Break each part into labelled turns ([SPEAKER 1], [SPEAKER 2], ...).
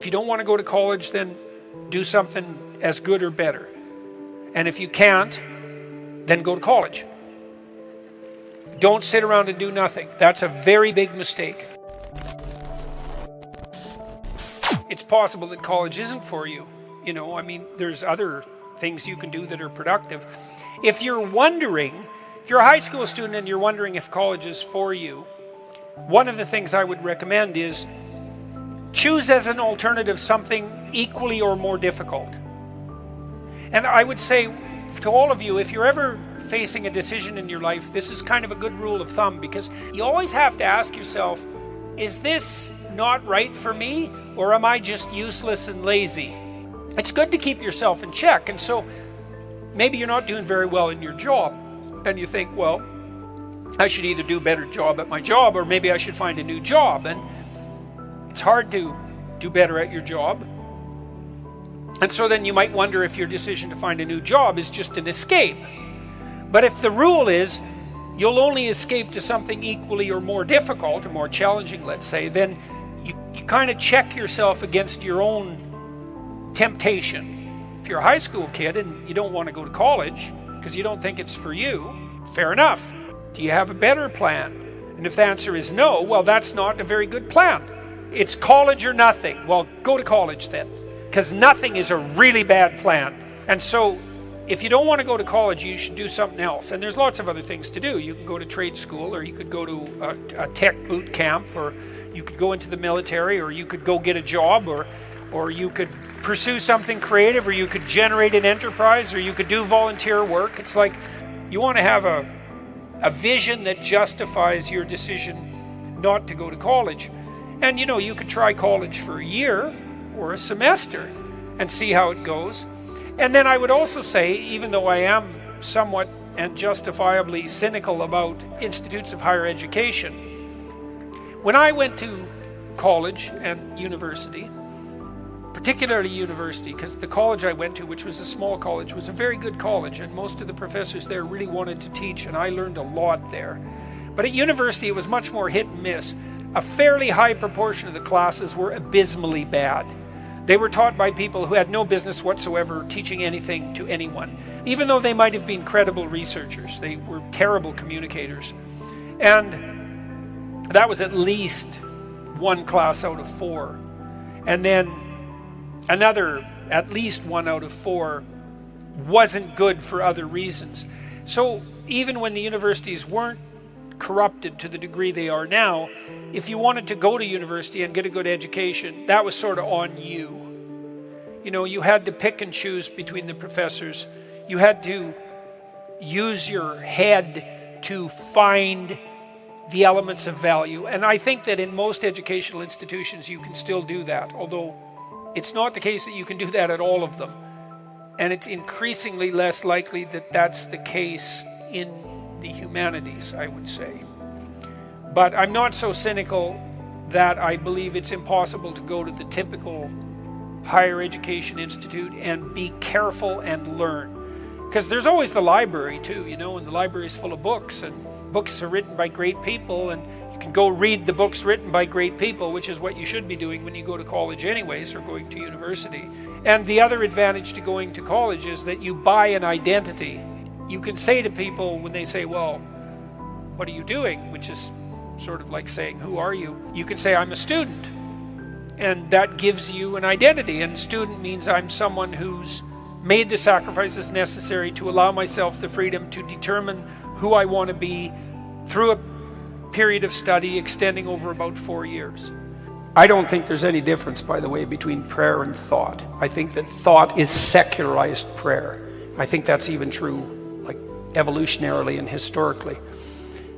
[SPEAKER 1] If you don't want to go to college, then do something as good or better. And if you can't, then go to college. Don't sit around and do nothing. That's a very big mistake. It's possible that college isn't for you. I mean, there's other things you can do that are productive. If you're a high school student and you're wondering if college is for you, one of the things I would recommend is choose as an alternative something equally or more difficult. And I would say to all of you, if you're ever facing a decision in your life, this is kind of a good rule of thumb, because you always have to ask yourself, is this not right for me, or am I just useless and lazy? It's good to keep yourself in check. And so maybe you're not doing very well in your job, and you think, well, I should either do a better job at my job, or maybe I should find a new job. And it's hard to do better at your job. And so then you might wonder if your decision to find a new job is just an escape. But if the rule is you'll only escape to something equally or more difficult or more challenging, let's say, then you kind of check yourself against your own temptation. If you're a high school kid and you don't want to go to college because you don't think it's for you, fair enough. Do you have a better plan? And if the answer is no, well, that's not a very good plan. It's college or nothing. Well, go to college then, because nothing is a really bad plan. And so if you don't want to go to college, you should do something else. And there's lots of other things to do. You can go to trade school, or you could go to a tech boot camp, or you could go into the military, or you could go get a job, or you could pursue something creative, or you could generate an enterprise, or you could do volunteer work. It's like you want to have a vision that justifies your decision not to go to college. And you could try college for a year or a semester and see how it goes. And then I would also say, even though I am somewhat and justifiably cynical about institutes of higher education, when I went to college and university, particularly university, because the college I went to, which was a small college, was a very good college, and most of the professors there really wanted to teach, and I learned a lot there. But at university it was much more hit and miss. A fairly high proportion of the classes were abysmally bad. They were taught by people who had no business whatsoever teaching anything to anyone, even though they might have been credible researchers. They were terrible communicators. And that was at least one class out of 4. And then another, at least 1 out of 4, wasn't good for other reasons. So even when the universities weren't corrupted to the degree they are now, if you wanted to go to university and get a good education, that was sort of on you. You had to pick and choose between the professors. You had to use your head to find the elements of value. And I think that in most educational institutions you can still do that, although it's not the case that you can do that at all of them. And it's increasingly less likely that that's the case in the humanities, I would say. But I'm not so cynical that I believe it's impossible to go to the typical higher education institute and be careful and learn. Because there's always the library too, and the library is full of books, and books are written by great people, and you can go read the books written by great people, which is what you should be doing when you go to college anyways, or going to university. And the other advantage to going to college is that you buy an identity. You can say to people when they say, well, what are you doing? Which is sort of like saying, who are you? You can say, I'm a student. And that gives you an identity. And student means I'm someone who's made the sacrifices necessary to allow myself the freedom to determine who I want to be through a period of study extending over about 4 years. I don't think there's any difference, by the way, between prayer and thought. I think that thought is secularized prayer. I think that's even true, like evolutionarily and historically.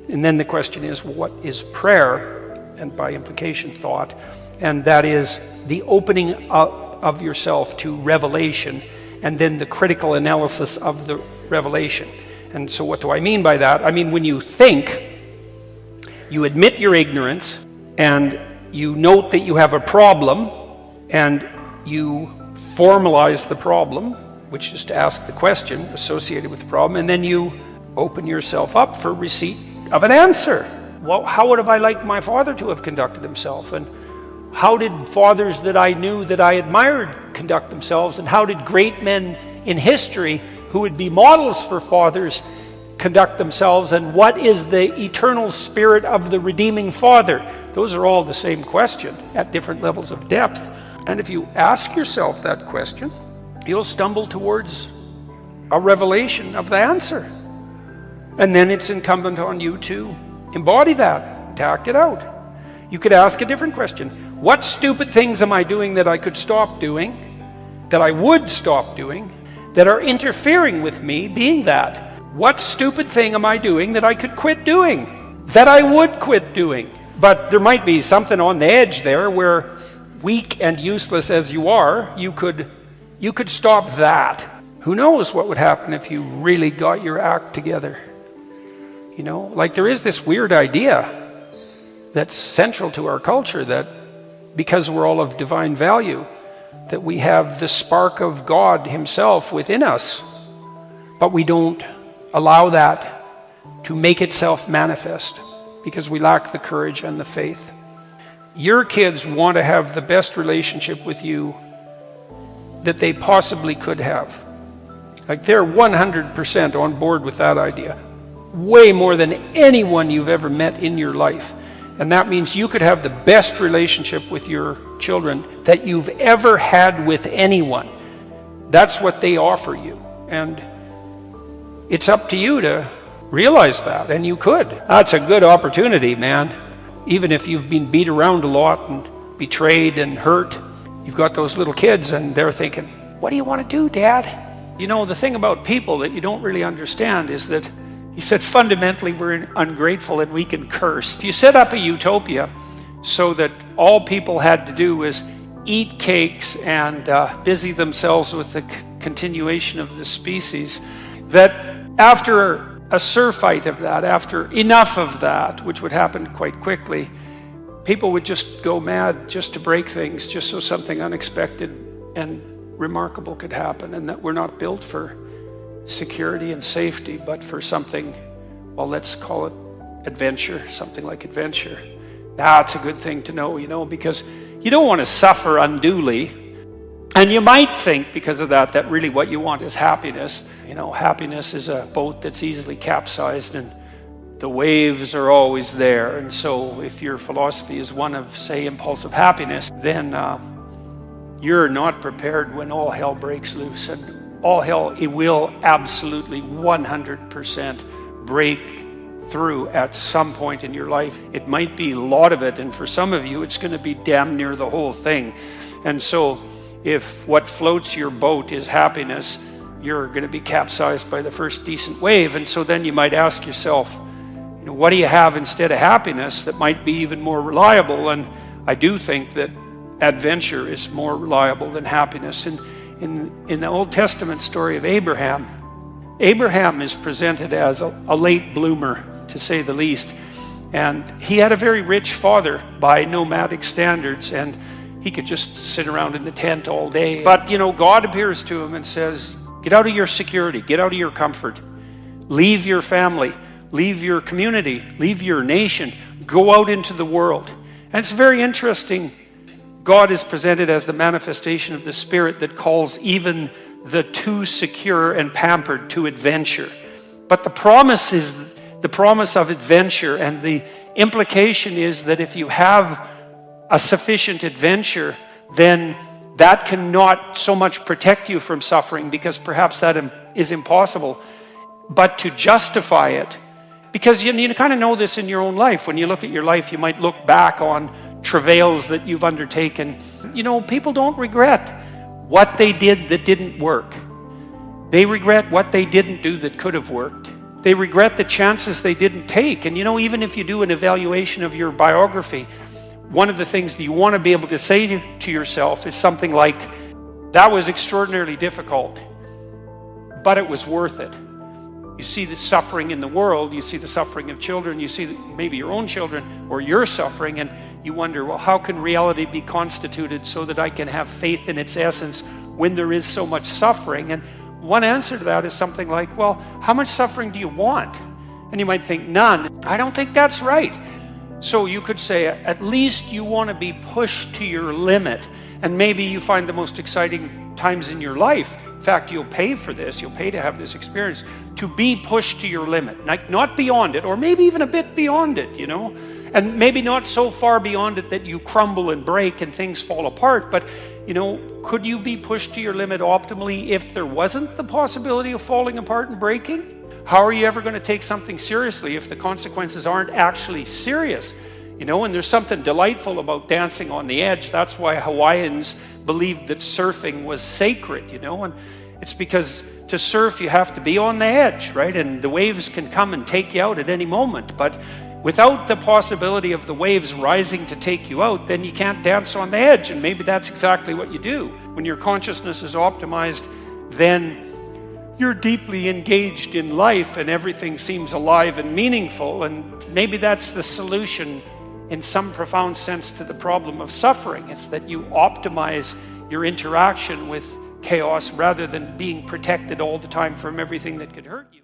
[SPEAKER 1] And then the question is, well, what is prayer? And by implication, thought. And that is the opening up of yourself to revelation, and then the critical analysis of the revelation. And so what do I mean by that? I mean, when you think, you admit your ignorance, and you note that you have a problem, and you formalize the problem, which is to ask the question associated with the problem, and then you open yourself up for receipt of an answer. Well, how would have I liked my father to have conducted himself? And How did fathers that I knew that I admired conduct themselves? And how did great men in history who would be models for fathers conduct themselves? And what is the eternal spirit of the redeeming father? Those are all the same question at different levels of depth. And if you ask yourself that question, you'll stumble towards a revelation of the answer. And then it's incumbent on you to embody that, to act it out. You could ask a different question. What stupid things am I doing that I could stop doing, that I would stop doing, that are interfering with me being that? What stupid thing am I doing that I could quit doing, that I would quit doing? But there might be something on the edge there where, weak and useless as you are, you could stop that. Who knows what would happen if you really got your act together? You know, like there is this weird idea that's central to our culture that because we're all of divine value, that we have the spark of God himself within us, but we don't allow that to make itself manifest because we lack the courage and the faith. Your kids want to have the best relationship with you that they possibly could have. Like they're 100% on board with that idea. Way more than anyone you've ever met in your life. And that means you could have the best relationship with your children that you've ever had with anyone. That's what they offer you. And it's up to you to realize that, and you could. That's a good opportunity, man. Even if you've been beat around a lot and betrayed and hurt, you've got those little kids and they're thinking, what do you want to do, Dad? You know, the thing about people that you don't really understand is that he said fundamentally we're ungrateful and we can curse. If you set up a utopia so that all people had to do was eat cakes and busy themselves with the continuation of the species, that after a surfeit of that, after enough of that, which would happen quite quickly, people would just go mad just to break things, just so something unexpected and remarkable could happen, and that we're not built for security and safety, but for something, well, let's call it adventure, something like adventure. That's a good thing to know, you know, because you don't want to suffer unduly. And you might think because of that, that really what you want is happiness. You know, happiness is a boat that's easily capsized and the waves are always there. And so if your philosophy is one of, say, impulsive happiness, then you're not prepared when all hell breaks loose. And all hell, it will absolutely 100% break through at some point in your life. It might be a lot of it, and for some of you, it's going to be damn near the whole thing. And so if what floats your boat is happiness, you're going to be capsized by the first decent wave. And so then you might ask yourself, you know, what do you have instead of happiness that might be even more reliable? And I do think that adventure is more reliable than happiness. And in the Old Testament story of Abraham is presented as a late bloomer, to say the least. And he had a very rich father by nomadic standards, and he could just sit around in the tent all day. But, you know, God appears to him and says, get out of your security, get out of your comfort, leave your family, leave your community, leave your nation, go out into the world. And it's very interesting. God is presented as the manifestation of the Spirit that calls even the too secure and pampered to adventure. But the promise is the promise of adventure, and the implication is that if you have a sufficient adventure, then that cannot so much protect you from suffering, because perhaps that is impossible, but to justify it. Because you kind of know this in your own life. When you look at your life, you might look back on travails that you've undertaken. You know, people don't regret what they did that didn't work. They regret what they didn't do that could have worked. They regret the chances they didn't take. And you know, even if you do an evaluation of your biography, one of the things that you want to be able to say to yourself is something like, that was extraordinarily difficult, but it was worth it. You see the suffering in the world, you see the suffering of children, you see maybe your own children or your suffering, and you wonder, well, how can reality be constituted so that I can have faith in its essence when there is so much suffering? And one answer to that is something like, well, how much suffering do you want? And you might think, none. I don't think that's right. So you could say, at least you want to be pushed to your limit. And maybe you find the most exciting times in your life. In fact, you'll pay for this. You'll pay to have this experience, to be pushed to your limit. Like, not beyond it, or maybe even a bit beyond it, you know? And maybe not so far beyond it that you crumble and break and things fall apart. But, you know, could you be pushed to your limit optimally if there wasn't the possibility of falling apart and breaking? How are you ever going to take something seriously if the consequences aren't actually serious? You know, and there's something delightful about dancing on the edge. That's why Hawaiians believed that surfing was sacred, you know, and it's because to surf you have to be on the edge, right? And the waves can come and take you out at any moment. But without the possibility of the waves rising to take you out, then you can't dance on the edge. And maybe that's exactly what you do. When your consciousness is optimized, then you're deeply engaged in life and everything seems alive and meaningful. And maybe that's the solution in some profound sense to the problem of suffering. It's that you optimize your interaction with chaos rather than being protected all the time from everything that could hurt you.